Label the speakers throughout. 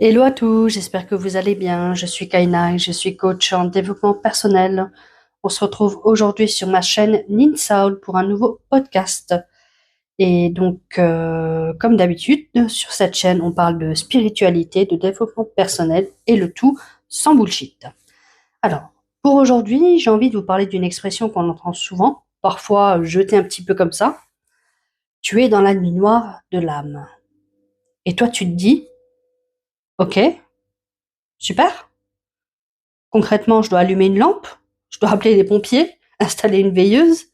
Speaker 1: Hello à tous, j'espère que vous allez bien. Je suis Kaina et je suis coach en développement personnel. On se retrouve aujourd'hui sur ma chaîne Ninsaul pour un nouveau podcast. Et donc, comme d'habitude, sur cette chaîne, on parle de spiritualité, de développement personnel et le tout sans bullshit. Alors, pour aujourd'hui, j'ai envie de vous parler d'une expression qu'on entend souvent, parfois jetée un petit peu comme ça. Tu es dans la nuit noire de l'âme. Et toi, tu te dis, ok, super. Concrètement, je dois allumer une lampe, je dois appeler les pompiers, installer une veilleuse.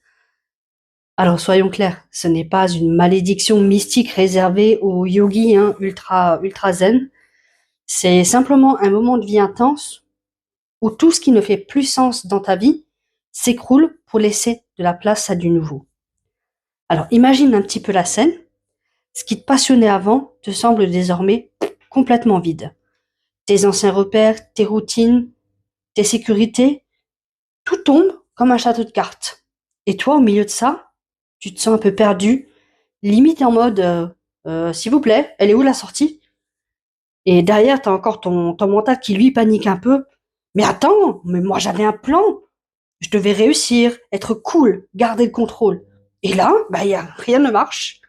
Speaker 1: Alors soyons clairs, ce n'est pas une malédiction mystique réservée aux yogis ultra zen. C'est simplement un moment de vie intense où tout ce qui ne fait plus sens dans ta vie s'écroule pour laisser de la place à du nouveau. Alors imagine un petit peu la scène. Ce qui te passionnait avant te semble désormais complètement vide. Tes anciens repères, tes routines, tes sécurités, tout tombe comme un château de cartes. Et toi, au milieu de ça, tu te sens un peu perdu, limite en mode s'il vous plaît, elle est où la sortie? Et derrière, t'as encore ton mental qui lui panique un peu. Mais attends, mais moi j'avais un plan. Je devais réussir, être cool, garder le contrôle. Et là, rien ne marche.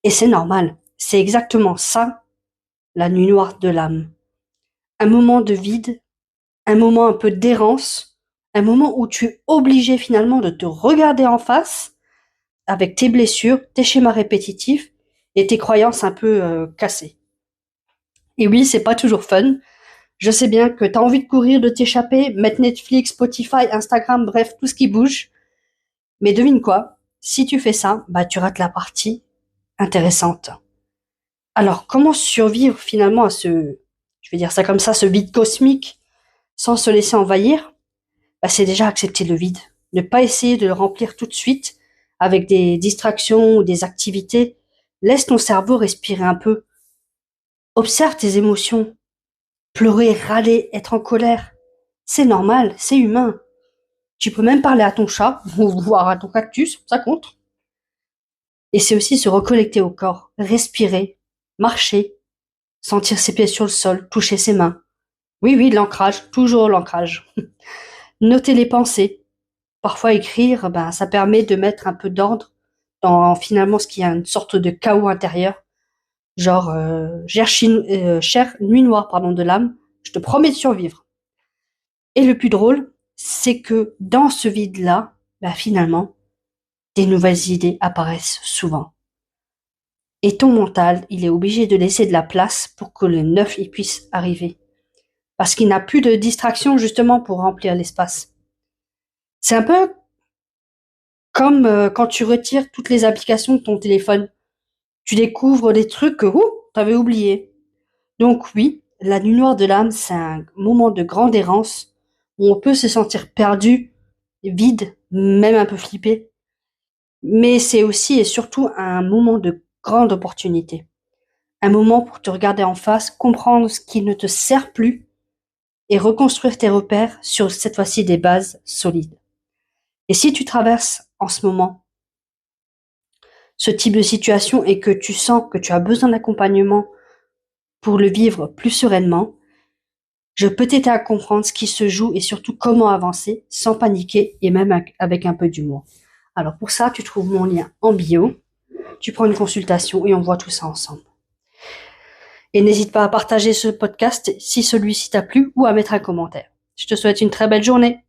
Speaker 1: Et c'est normal. C'est exactement ça, la nuit noire de l'âme. Un moment de vide, un moment un peu d'errance, un moment où tu es obligé finalement de te regarder en face avec tes blessures, tes schémas répétitifs et tes croyances un peu cassées. Et oui, c'est pas toujours fun. Je sais bien que tu as envie de courir, de t'échapper, mettre Netflix, Spotify, Instagram, bref, tout ce qui bouge. Mais devine quoi? Si tu fais ça, bah tu rates la partie intéressante. Alors, comment survivre finalement à je vais dire ça comme ça, ce vide cosmique sans se laisser envahir? Bah, c'est déjà accepter le vide. Ne pas essayer de le remplir tout de suite avec des distractions ou des activités. Laisse ton cerveau respirer un peu. Observe tes émotions. Pleurer, râler, être en colère. C'est normal, c'est humain. Tu peux même parler à ton chat ou voir à ton cactus, ça compte. Et c'est aussi se reconnecter au corps, respirer, marcher, sentir ses pieds sur le sol, toucher ses mains. Oui, oui, l'ancrage, toujours l'ancrage. Noter les pensées. Parfois écrire, ben, ça permet de mettre un peu d'ordre dans finalement ce qui est une sorte de chaos intérieur. Genre, chère nuit noire pardon, de l'âme, je te promets de survivre. Et le plus drôle, c'est que dans ce vide-là, ben, finalement, des nouvelles idées apparaissent souvent. Et ton mental, il est obligé de laisser de la place pour que le neuf y puisse arriver. Parce qu'il n'a plus de distraction justement pour remplir l'espace. C'est un peu comme quand tu retires toutes les applications de ton téléphone. Tu découvres des trucs que t'avais oublié. Donc oui, la nuit noire de l'âme, c'est un moment de grande errance où on peut se sentir perdu, vide, même un peu flippé. Mais c'est aussi et surtout un moment de grande opportunité. Un moment pour te regarder en face, comprendre ce qui ne te sert plus et reconstruire tes repères sur cette fois-ci des bases solides. Et si tu traverses en ce moment ce type de situation et que tu sens que tu as besoin d'accompagnement pour le vivre plus sereinement, je peux t'aider à comprendre ce qui se joue et surtout comment avancer sans paniquer et même avec un peu d'humour. Alors pour ça, tu trouves mon lien en bio, tu prends une consultation et on voit tout ça ensemble. Et n'hésite pas à partager ce podcast si celui-ci t'a plu ou à mettre un commentaire. Je te souhaite une très belle journée.